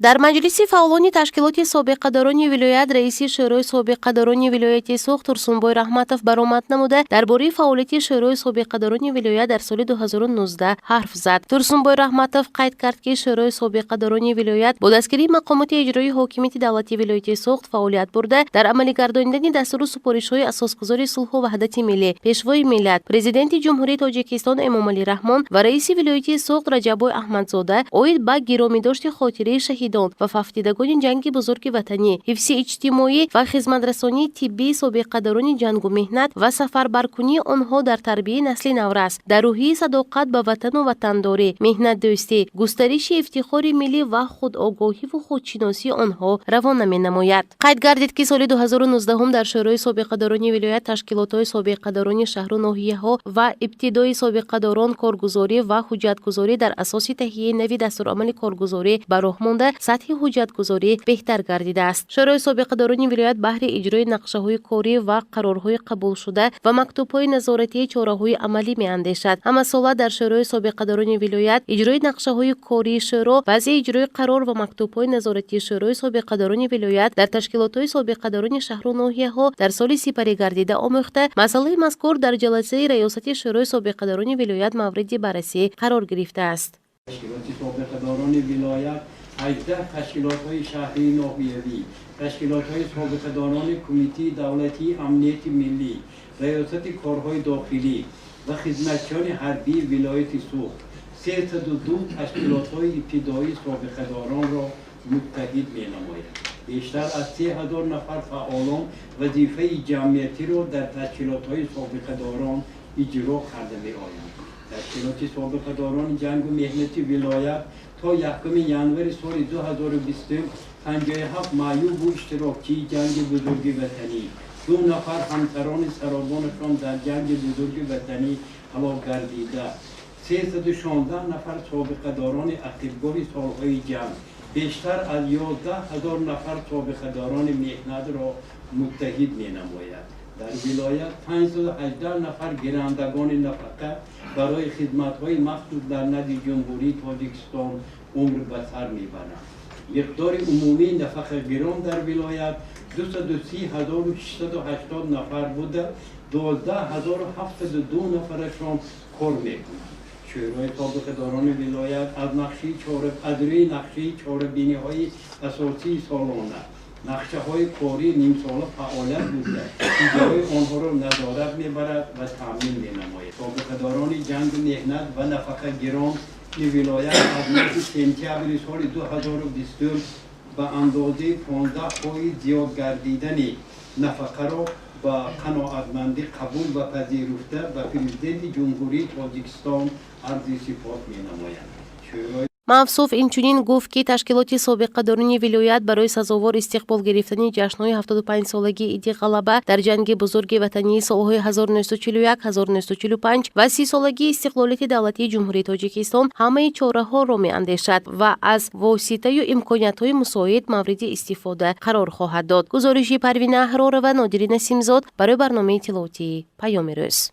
дар маҷлиси фаъолони ташкилоти собиқадарони вилоят раиси шӯрои собиқадарони вилояти Суғд Турсунбой Раҳматов баромад намуда дар бораи фаъолияти шӯрои собиқадарони вилоят дар соли 2019 ҳарф зад. Турсунбой Раҳматов қайд кард, ки шӯрои собиқадарони вилоят бо дастгирии мақомоти иҷроии ҳокимияти давлати вилояти Суғд фаъолият бурда, дар амалӣ гардонидани дастуру супоришҳои асосгузори сулҳу ваҳдати миллӣ, пешвои миллат, президенти ҷумҳурии Тоҷикистон Эмомалӣ Раҳмон ва раиси вилояти Суғд Раҷаббой Аҳмадзода оид ба гиромидошти хотираи шаҳидон ва фафтидагони ҷанги бузурги ватанӣ, ҳифзи иҷтимоӣ ва хизматрасонии тиббии собиқадарони ҷангу меҳнат ва сафарбаркунии онҳо дар тарбияи насли наврас, дар рӯҳии садоқат ба ватану ватандорӣ, меҳнатдӯстӣ, густариши ифтихори миллӣ ва худогоҳиву худшиносии онҳо равона менамояд. Қайд гардид, ки соли 2019 дар шӯрои собиқадарони вилоят ташкилотҳои собиқадарони шаҳру ноҳияҳо ва ибтидои собиқадарон коргузорӣ ва ҳуҷҷатгузорӣ дар асоси таҳияи нави дастурамали коргузорӣ ба роҳ монда сатҳи ҳуҷҷатгузорӣ беҳтар гардидааст. шӯрои собиқадарони вилоят баҳри иҷрои нақшаҳои корӣ ва қарорҳои қабулшуда ва мактубҳои назоратии чораҳои амалӣ меандешад. Ҳамасола дар шӯрои собиқадарони вилоят иҷрои нақшаҳои кории шӯро, баъзи иҷрои қарор ва мактубҳои назоратии шӯрои собиқадарони вилоят дар ташкилотҳои собиқадарони шаҳру ноҳияҳо дар соли сипарӣ гардида омӯхта, масъалаи мазкур дар ҷаласаи раёсати шӯрои собиқадарони вилоят мавриди баррасӣ қарор гирифтааст. 18 تشکیلات‌های شهری ناحیه‌ای، تشکیلات‌های سابقه‌داران کمیته دولتی امنیت ملی، ریاست کارهای داخلی و خدمتیان حربی ولایت سوخت 302 تشکیلات‌های ابتدایی سابقه‌داران را متحد می‌نماید. بیشتر از 3000 نفر فعالان وظیفه جمعیتی را در تشکیلات‌های سابقه‌داران اجرا کرده می‌آیند. تشکیلات سابقه‌داران جنگ و مهنت ولایت تا 1 ینوار سال 2020 57 معیوب و اشتراکی جنگ بزرگ وطنی، 2 نفر همسران سرابانشان در جنگ بزرگ وطنی هلاک گردیده، 316 نفر سابقه‌داران اخیرگاه سالهای جنگ، بیشتر از 11000 نفر سابقه‌داران مهنت را متحد می‌نماید. در ولایت 518 نفر گیرندگان نفقه برای خدمت‌های مخصوص در نزد جمهوری تاجیکستان عمر به سر می‌برند. مقدار عمومی نفقه گیران در ولایت 230680 نفر بوده، 12702 نفرشان کار می‌کنند. شورای سابقه‌داران ولایت از روی نقشه چهاربینی‌های اساسی سالانه، نقشه‌های کاری نیم ساله فعالیت بوده، اجرای آنها را نظارت می‌برد و تامین می‌نماید. سابقه‌داران جنگ مهنت و نفقه گیران ولایت از ماه سپتامبر سال 2022 به اندازه 15% زیاد گردیدن نفقه را با قناعتمندی قبول و پذیرفته به پرزیدنت جمهوری تاجیکستان عرض سپاس می‌نمایند. мавсуф инчунин гуфт, ки ташкилоти собиқадарони вилоят барои сазовор истиқбол гирифтани ҷашнҳои 75-солагии Иди ғалаба дар ҷанги бузурги ватании солҳои 1941-1945 ва 30-солагии истиқлолияти давлатии ҷумҳурии Тоҷикистон ҳамаи чораҳоро меандешад ва аз воситаю имкониятҳои мусоид мавриди истифода қарор хоҳад дод. гузориши Парвина Аҳророва, Нодирина Симзод барои барномаи тиловатии Паёми рӯз.